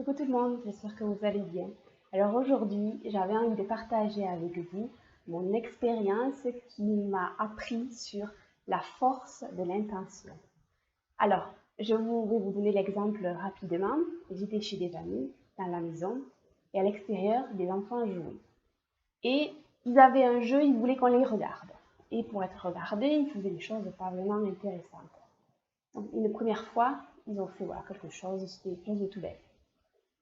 Coucou tout le monde, j'espère que vous allez bien. Alors aujourd'hui, j'avais envie de partager avec vous mon expérience qui m'a appris sur la force de l'intention. Alors, je vais vous donner l'exemple rapidement. J'étais chez des amis, dans la maison, et à l'extérieur, des enfants jouaient. Et ils avaient un jeu, ils voulaient qu'on les regarde. Et pour être regardés, ils faisaient des choses pas vraiment intéressantes. Donc, une première fois, ils ont fait quelque chose, c'était quelque chose de tout bête.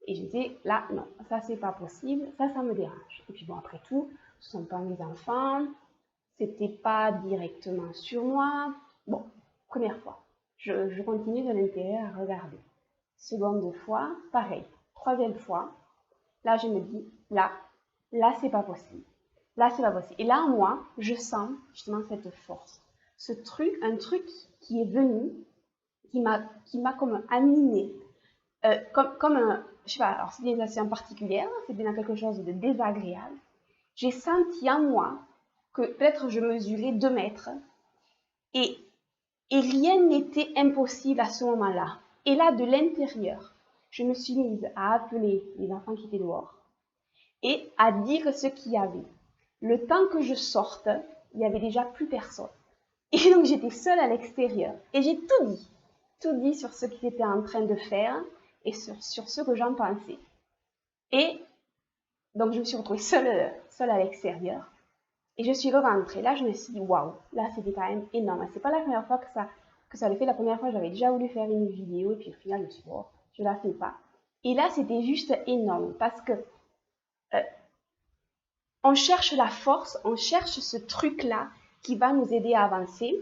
Et j'étais là, non, ça c'est pas possible, ça me dérange. Et puis bon, après tout, ce ne sont pas mes enfants, c'était pas directement sur moi. Bon, première fois, je continue de l'intérieur à regarder. Seconde fois, pareil. Troisième fois, là je me dis, là c'est pas possible. Là c'est pas possible. Et là, moi, je sens justement cette force. Ce truc, un truc qui est venu, qui m'a comme animé, comme un, je sais pas, alors c'est des actions particulières, c'est bien quelque chose de désagréable. J'ai senti en moi que peut-être je mesurais 2 mètres et, et rien n'était impossible à ce moment-là. Et là, de l'intérieur, je me suis mise à appeler les enfants qui étaient dehors et à dire ce qu'il y avait. Le temps que je sorte, il n'y avait déjà plus personne. Et donc j'étais seule à l'extérieur et j'ai tout dit sur ce qu'ils étaient en train de faire et sur ce que j'en pensais. Et donc je me suis retrouvée seule à l'extérieur et je suis rentrée. Là, je me suis dit, waouh, là c'était quand même énorme. C'est pas la première fois que ça le fait. La première fois, j'avais déjà voulu faire une vidéo et puis au final, je me suis dit, oh, je la fais pas. Et là, c'était juste énorme parce que on cherche la force, on cherche ce truc-là qui va nous aider à avancer.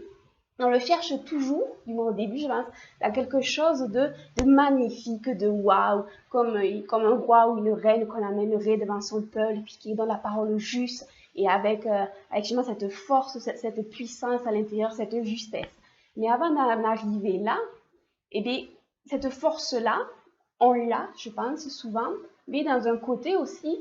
On le cherche toujours, du moins au début, je pense, à quelque chose de magnifique, de waouh, comme un roi ou une reine qu'on amènerait devant son peuple, puis qui donne la parole juste, et avec justement cette force, cette puissance à l'intérieur, cette justesse. Mais avant d'en arriver là, eh bien, cette force-là, on l'a, je pense, souvent, mais dans un côté aussi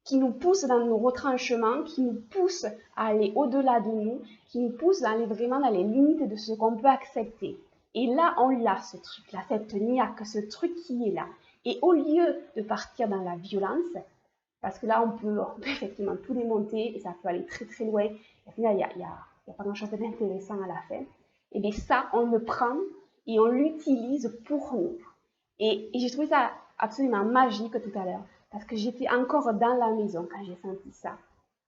qui nous pousse dans nos retranchements, qui nous pousse à aller au-delà de nous, qui nous pousse à aller vraiment dans les limites de ce qu'on peut accepter. Et là, on l'a, ce truc-là, cette niaque, ce truc qui est là. Et au lieu de partir dans la violence, parce que là, on peut effectivement tout démonter et ça peut aller très très loin, et au final, il y a pas grand-chose d'intéressant à la fin, et bien ça, on le prend et on l'utilise pour nous. Et j'ai trouvé ça absolument magique tout à l'heure, parce que j'étais encore dans la maison quand j'ai senti ça.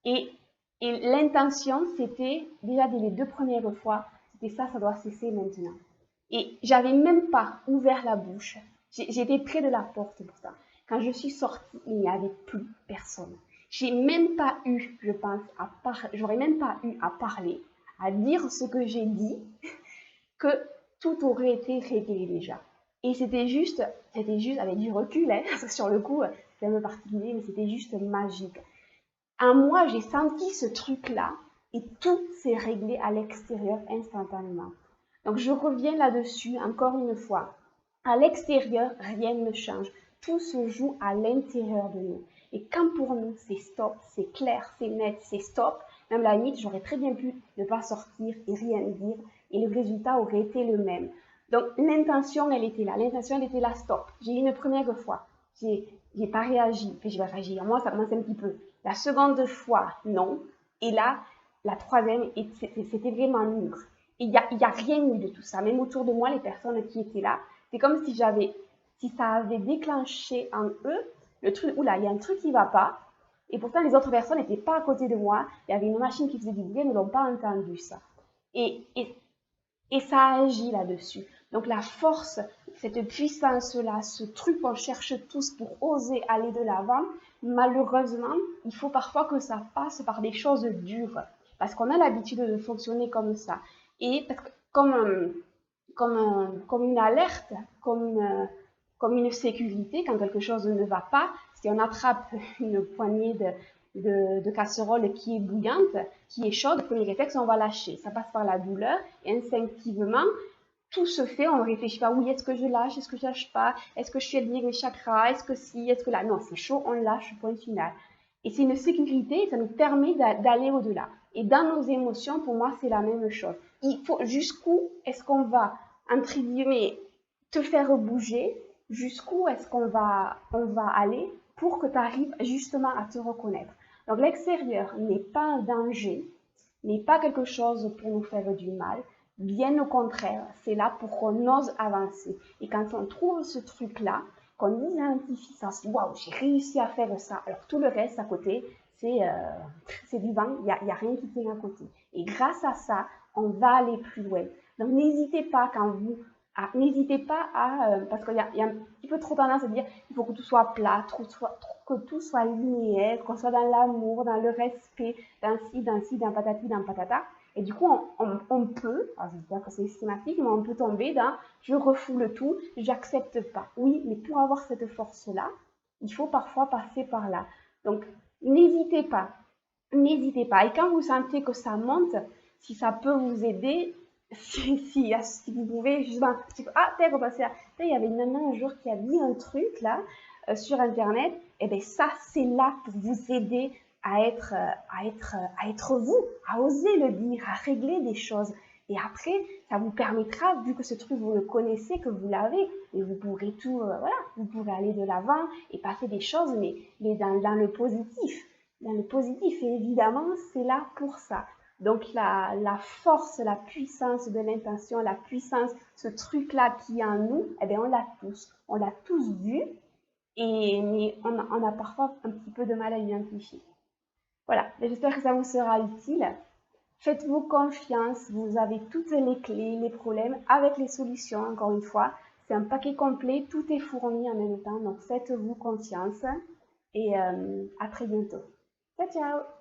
Et, et l'intention, c'était, déjà dès les 2 premières fois, c'était ça doit cesser maintenant. Et j'avais même pas ouvert la bouche. J'étais près de la porte pourtant. Quand je suis sortie, il n'y avait plus personne. J'ai même pas eu, je pense, j'aurais même pas eu à parler, à dire ce que j'ai dit, que tout aurait été réglé déjà. Et c'était juste avec du recul, hein, parce que sur le coup, c'est un peu particulier, mais c'était juste magique. En moi, j'ai senti ce truc-là, et tout s'est réglé à l'extérieur instantanément. Donc je reviens là-dessus encore une fois. À l'extérieur, rien ne change. Tout se joue à l'intérieur de nous. Et quand pour nous, c'est stop, c'est clair, c'est net, c'est stop, même à la limite, j'aurais très bien pu ne pas sortir et rien dire, et le résultat aurait été le même. Donc l'intention, elle était là. L'intention, elle était là, stop. J'ai eu une première fois, j'ai pas réagi, puis j'ai pas réagi. Moi, ça commence un petit peu. La seconde fois, non. Et là, la troisième, c'était vraiment mûr. Il y a rien eu de tout ça. Même autour de moi, les personnes qui étaient là, c'est comme si ça avait déclenché en eux le truc, oula, il y a un truc qui va pas. Et pourtant, les autres personnes n'étaient pas à côté de moi. Il y avait une machine qui faisait du bruit, elles ne l'ont pas entendu ça. Et ça agit là-dessus. Donc la force, cette puissance-là, ce truc qu'on cherche tous pour oser aller de l'avant, malheureusement, il faut parfois que ça passe par des choses dures. Parce qu'on a l'habitude de fonctionner comme ça. Et parce que comme une alerte, comme une sécurité, quand quelque chose ne va pas, si on attrape une poignée de casserole qui est bouillante, qui est chaude, le premier réflexe, on va lâcher. Ça passe par la douleur et instinctivement, tout se fait, on ne réfléchit pas, oui, est-ce que je lâche, est-ce que je lâche pas, est-ce que je suis alignée avec mes chakras, est-ce que si, est-ce que là, non, c'est chaud, on lâche, point final. Et c'est une sécurité, ça nous permet d'aller au-delà. Et dans nos émotions, pour moi, c'est la même chose. Il faut jusqu'où est-ce qu'on va, entre guillemets, te faire bouger jusqu'où est-ce on va aller pour que tu arrives justement à te reconnaître. Donc l'extérieur n'est pas un danger, n'est pas quelque chose pour nous faire du mal. Bien au contraire, c'est là pour qu'on ose avancer. Et quand on trouve ce truc-là, qu'on identifie ça, on se dit waouh, j'ai réussi à faire ça. Alors tout le reste à côté, c'est du vent, il n'y a rien qui tient à côté. Et grâce à ça, on va aller plus loin. Donc n'hésitez pas n'hésitez pas à, parce qu'il y a un petit peu trop tendance à dire il faut que tout soit plat, que tout soit linéaire, qu'on soit dans l'amour, dans le respect, dans patati, dans patata. Et du coup, on peut, alors je ne dis pas que c'est systématique, mais on peut tomber dans je refoule tout, j'accepte pas. Oui, mais pour avoir cette force-là, il faut parfois passer par là. Donc, n'hésitez pas, n'hésitez pas. Et quand vous sentez que ça monte, si ça peut vous aider, si vous pouvez justement, t'es repassé là. Il y avait une nana un jour qui a dit un truc là sur internet, et bien ça c'est là pour vous aider à être vous, à oser le dire, à régler des choses. Et après, ça vous permettra, vu que ce truc vous le connaissez, que vous l'avez, et vous pourrez voilà, vous pourrez aller de l'avant et passer des choses, mais dans le positif. Dans le positif, et évidemment, c'est là pour ça. Donc la force, la puissance de l'intention, la puissance, ce truc-là qui est en nous, eh bien on l'a tous vu, mais on a parfois un petit peu de mal à l'identifier. Voilà, j'espère que ça vous sera utile. Faites-vous confiance, vous avez toutes les clés, les problèmes, avec les solutions, encore une fois. C'est un paquet complet, tout est fourni en même temps, donc faites-vous confiance et à très bientôt. Ciao, ciao!